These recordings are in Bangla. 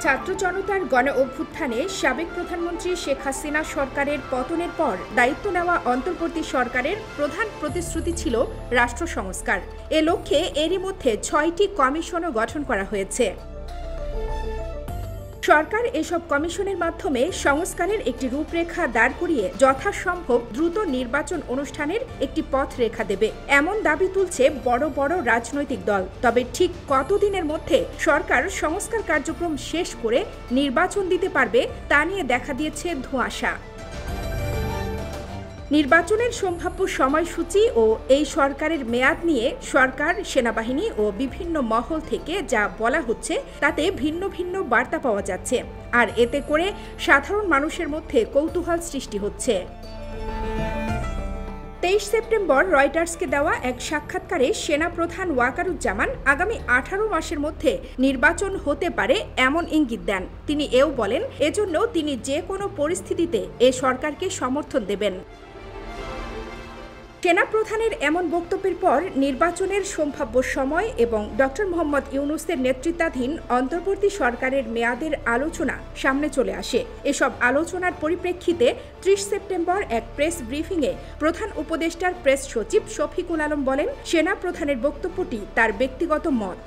ছাত্র জনতার গণ অভ্যুত্থানে সাবেক প্রধানমন্ত্রী শেখ হাসিনা সরকারের পতনের পর দায়িত্ব নেওয়া অন্তর্বর্তী সরকারের প্রধান প্রতিশ্রুতি ছিল রাষ্ট্র সংস্কার। এ লক্ষ্যে এরই মধ্যে ৬টি কমিশনও গঠন করা হয়েছে। সরকার এসব কমিশনের মাধ্যমে সংস্কারের একটি রূপরেখা দাঁড় করিয়ে যথাসম্ভব দ্রুত নির্বাচন অনুষ্ঠানের একটি পথরেখা দেবে এমন দাবি তুলছে বড় বড় রাজনৈতিক দল। তবে ঠিক কতদিনের মধ্যে সরকার সংস্কার কার্যক্রম শেষ করে নির্বাচন দিতে পারবে তা নিয়ে দেখা দিয়েছে ধোঁয়াশা। নির্বাচনের সম্ভাব্য সময়সূচি ও এই সরকারের মেয়াদ নিয়ে সরকার, সেনাবাহিনী ও বিভিন্ন মহল থেকে যা বলা হচ্ছে তাতে ভিন্ন ভিন্ন বার্তা পাওয়া যাচ্ছে, আর এতে করে সাধারণ মানুষের মধ্যে কৌতূহল সৃষ্টি হচ্ছে। ২৩ সেপ্টেম্বর রয়টার্সকে দেওয়া এক সাক্ষাৎকারে সেনাপ্রধান ওয়াকারুজ্জামান আগামী ১৮ মাসের মধ্যে নির্বাচন হতে পারে এমন ইঙ্গিত দেন। তিনি এও বলেন, এজন্য তিনি যে কোনো পরিস্থিতিতে এ সরকারকে সমর্থন দেবেন। সেনাপ্রধানের এমন বক্তব্যের পর নির্বাচনের সম্ভাব্য সময় এবং ডক্টর মোহাম্মদ ইউনূসের নেতৃত্বাধীন অন্তর্বর্তী সরকারের মেয়াদের আলোচনা সামনে চলে আসে। এসব আলোচনার পরিপ্রেক্ষিতে ৩০ সেপ্টেম্বর এক প্রেস ব্রিফিংয়ে প্রধান উপদেষ্টার প্রেস সচিব শফিকুল আলম বলেন, সেনাপ্রধানের বক্তব্যটি তার ব্যক্তিগত মত।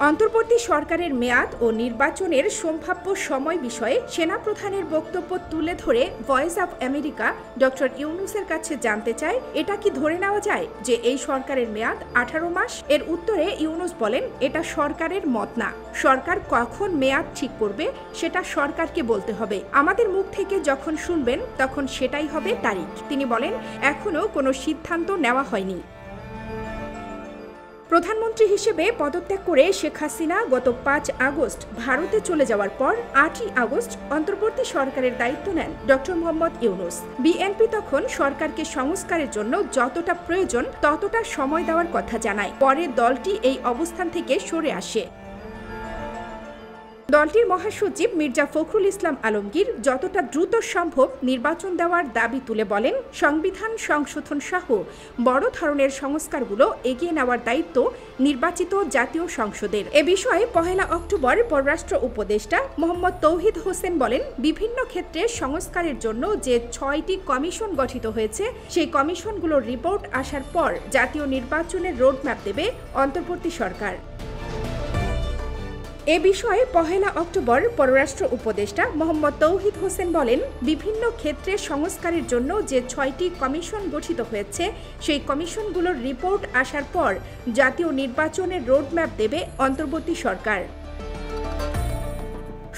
অন্তর্বর্তী সরকারের মেয়াদ ও নির্বাচনের সম্ভাব্য সময় বিষয়ে সেনাপ্রধানের বক্তব্য তুলে ধরে ভয়েস অব আমেরিকা ডক্টর ইউনূসের কাছে জানতে চায়, এটা কি ধরে নেওয়া যায় যে এই সরকারের মেয়াদ ১৮ মাস? এর উত্তরে ইউনূস বলেন, এটা সরকারের মত না। সরকার কখন মেয়াদ ঠিক করবে সেটা সরকারকে বলতে হবে। আমাদের মুখ থেকে যখন শুনবেন তখন সেটাই হবে তারিখ। তিনি বলেন, এখনো কোনো সিদ্ধান্ত নেওয়া হয়নি। প্রধানমন্ত্রী হিসেবে পদত্যাগ করে শেখ হাসিনা গত ৫ আগস্ট ভারতে চলে যাওয়ার পর ৮ই আগস্ট অন্তর্বর্তী সরকারের দায়িত্ব নেন ডক্টর মোহাম্মদ ইউনূস। বিএনপি তখন সরকারকে সংস্কারের জন্য যতটা প্রয়োজন ততটা সময় দেওয়ার কথা জানায়। পরে দলটি এই অবস্থান থেকে সরে আসে। দলটির মহাসচিব মির্জা ফখরুল ইসলাম আলমগীর যতটা দ্রুত সম্ভব নির্বাচন দেওয়ার দাবি তুলে বলেন, সংবিধান সংশোধন সহ বড় ধরনের সংস্কারগুলো এগিয়ে নেওয়ার দায়িত্ব নির্বাচিত জাতীয় সংসদের। এ বিষয়ে ১ অক্টোবর পররাষ্ট্র উপদেষ্টা মোহাম্মদ তৌহিদ হোসেন বলেন, বিভিন্ন ক্ষেত্রে সংস্কারের জন্য যে ৬টি কমিশন গঠিত হয়েছে সেই কমিশনগুলোর রিপোর্ট আসার পর জাতীয় নির্বাচনের রোডম্যাপ দেবে অন্তর্বর্তী সরকার। এ বিষয়ে ১ অক্টোবর পররাষ্ট্র উপদেষ্টা মোহাম্মদ তৌহিদ হোসেন বলেন, বিভিন্ন ক্ষেত্রে সংস্কারের জন্য যে ৬টি কমিশন গঠিত হয়েছে সেই কমিশনগুলোর রিপোর্ট আসার পর জাতীয় নির্বাচনের রোডম্যাপ দেবে অন্তর্বর্তী সরকার।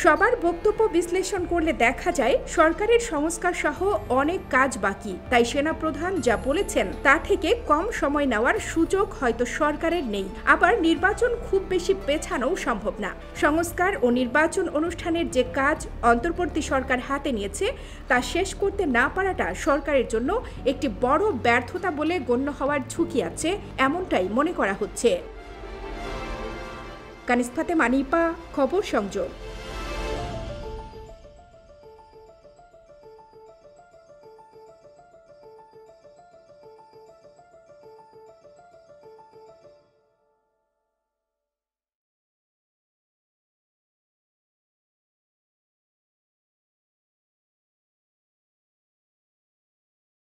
সবার বক্তব্য বিশ্লেষণ করলে দেখা যায় সরকারের সংস্কার সহ অনেক কাজ বাকি। তাই সেনাপ্রধান যা বলেছেন তা থেকে কম সময় নেওয়ার সুযোগ হয়তো সরকারের নেই। আবার নির্বাচন খুব বেশি পেছানোও সম্ভব না। সংস্কার ও নির্বাচন অনুষ্ঠানের যে কাজ অন্তর্বর্তী সরকার হাতে নিয়েছে তা শেষ করতে না পারাটা সরকারের জন্য একটি বড় ব্যর্থতা বলে গণ্য হওয়ার ঝুঁকি আছে, এমনটাই মনে করা হচ্ছে। কানিজ ফাতেমা নিপা, খবর সংযোগ।